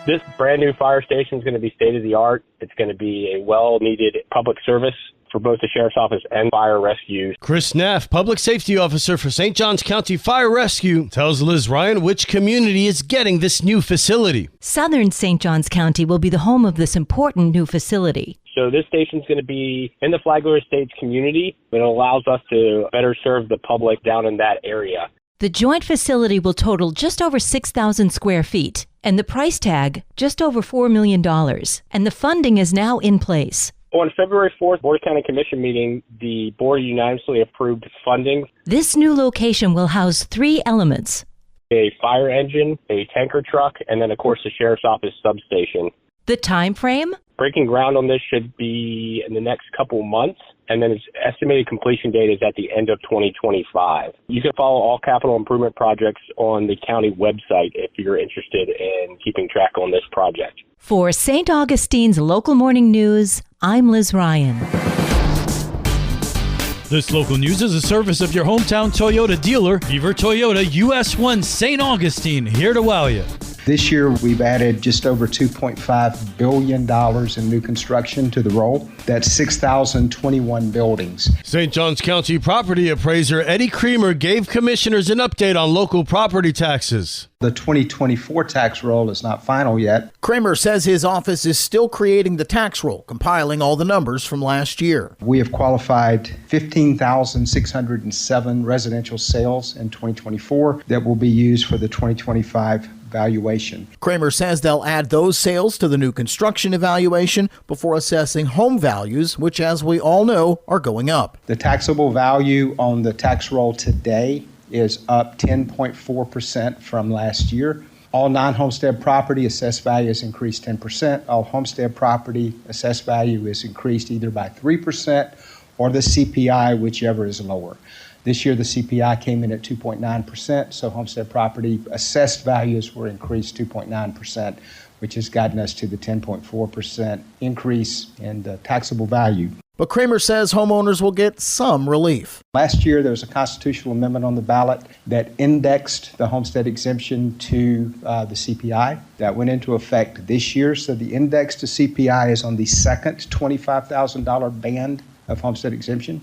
This brand new fire station is going to be state of the art. It's going to be a well-needed public service for both the Sheriff's Office and fire rescue. Chris Neff, Public Safety Officer for St. Johns County Fire Rescue, tells Liz Ryan which community is getting this new facility. Southern St. Johns County will be the home of this important new facility. So this station is going to be in the Flagler Estates community. It allows us to better serve the public down in that area. The joint facility will total just over 6,000 square feet, and the price tag just over $4 million. And the funding is now in place. On February 4th, Board of County Commission meeting, the board unanimously approved funding. This new location will house 3 elements: a fire engine, a tanker truck, and then, of course, the Sheriff's Office substation. The time frame? Breaking ground on this should be in the next couple months, and then its estimated completion date is at the end of 2025. You can follow all capital improvement projects on the county website if you're interested in keeping track on this project. For St. Augustine's Local Morning News, I'm Liz Ryan. This local news is a service of your hometown Toyota dealer, Beaver Toyota, US 1 St. Augustine, here to wow you. This year, we've added just over $2.5 billion in new construction to the roll. That's 6,021 buildings. St. Johns County property appraiser Eddie Creamer gave commissioners an update on local property taxes. The 2024 tax roll is not final yet. Kramer says his office is still creating the tax roll, compiling all the numbers from last year. We have qualified 15,607 residential sales in 2024 that will be used for the 2025 valuation. Kramer says they'll add those sales to the new construction evaluation before assessing home values, which, as we all know, are going up. The taxable value on the tax roll today is up 10.4% from last year. All non-homestead property assessed value has increased 10%. All homestead property assessed value is increased either by 3% or the CPI, whichever is lower. This year, the CPI came in at 2.9%, so homestead property assessed values were increased 2.9%, which has gotten us to the 10.4% increase in the taxable value. But Kramer says homeowners will get some relief. Last year, there was a constitutional amendment on the ballot that indexed the homestead exemption to the CPI. That went into effect this year, so the index to CPI is on the second $25,000 band of homestead exemption.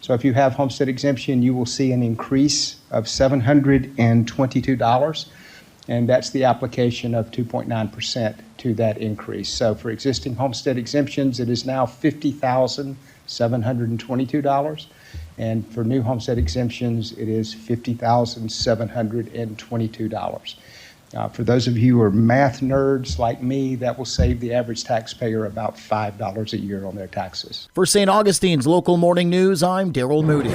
So if you have homestead exemption, you will see an increase of $722, and that's the application of 2.9% to that increase. So for existing homestead exemptions, it is now $50,722, and for new homestead exemptions, it is $50,722. For those of you who are math nerds like me, that will save the average taxpayer about $5 a year on their taxes. For St. Augustine's Local Morning News, I'm Daryl Moody.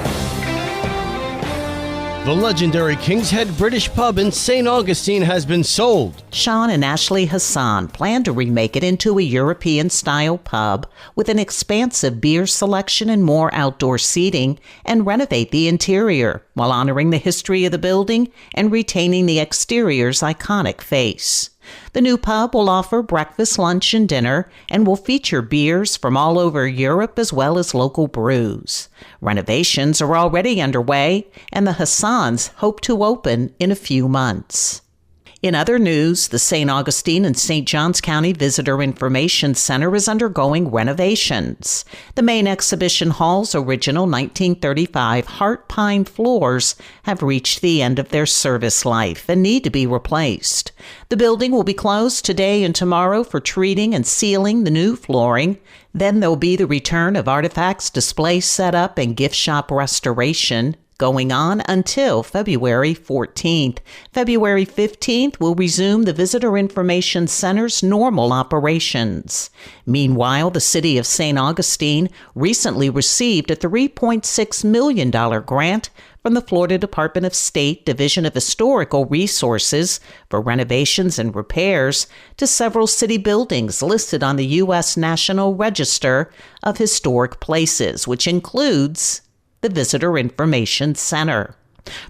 The legendary King's Head British Pub in St. Augustine has been sold. Sean and Ashley Hassan plan to remake it into a European-style pub with an expansive beer selection and more outdoor seating, and renovate the interior while honoring the history of the building and retaining the exterior's iconic face. The new pub will offer breakfast, lunch, and dinner, and will feature beers from all over Europe as well as local brews. Renovations are already underway, and the Hassans hope to open in a few months. In other news, the St. Augustine and St. Johns County Visitor Information Center is undergoing renovations. The main exhibition hall's original 1935 heart pine floors have reached the end of their service life and need to be replaced. The building will be closed today and tomorrow for treating and sealing the new flooring. Then there'll be the return of artifacts, display setup, and gift shop restoration, going on until February 14th. February 15th will resume the Visitor Information Center's normal operations. Meanwhile, the city of St. Augustine recently received a $3.6 million grant from the Florida Department of State Division of Historical Resources for renovations and repairs to several city buildings listed on the U.S. National Register of Historic Places, which includes the Visitor Information Center.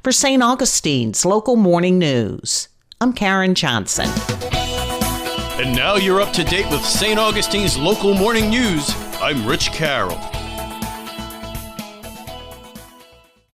For St. Augustine's Local Morning News, I'm Karen Johnson. And now you're up to date with St. Augustine's Local Morning News. I'm Rich Carroll.